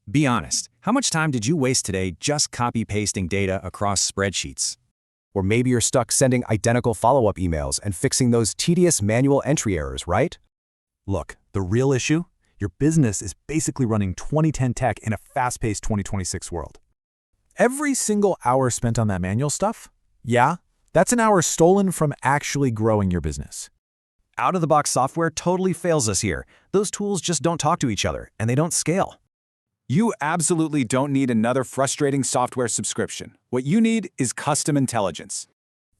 Be honest, how much time did you waste today just copy-pasting data across spreadsheets? Or maybe you're stuck sending identical follow-up emails and fixing those tedious manual entry errors, right? Look, the real issue? Your business is basically running 2010 tech in a fast-paced 2026 world. Every single hour spent on that manual stuff? Yeah, that's an hour stolen from actually growing your business. Out-of-the-box software totally fails us here. Those tools just don't talk to each other, and they don't scale. You absolutely don't need another frustrating software subscription. What you need is custom intelligence.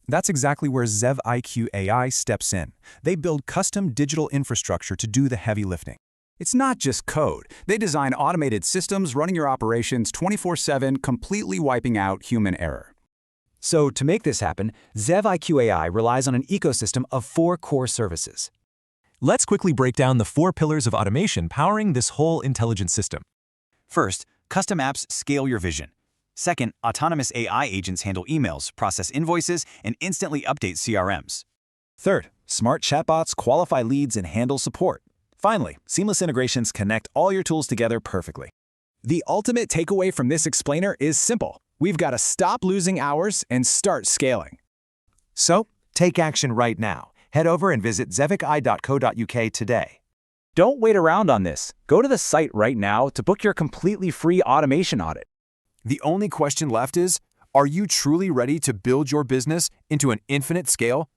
That's exactly where ZevIQ.AI steps in. They build custom digital infrastructure to do the heavy lifting. It's not just code. They design automated systems running your operations 24/7, completely wiping out human error. So to make this happen, ZevIQ.AI relies on an ecosystem of 4 core services. Let's quickly break down the 4 pillars of automation powering this whole intelligent system. First, custom apps scale your vision. Second, autonomous AI agents handle emails, process invoices, and instantly update CRMs. Third, smart chatbots qualify leads and handle support. Finally, seamless integrations connect all your tools together perfectly. The ultimate takeaway from this explainer is simple. We've got to stop losing hours and start scaling. So, take action right now. Head over and visit ZevIQ.AI.co.uk today. Don't wait around on this. Go to the site right now to book your completely free automation audit. The only question left is, are you truly ready to build your business into an infinite scale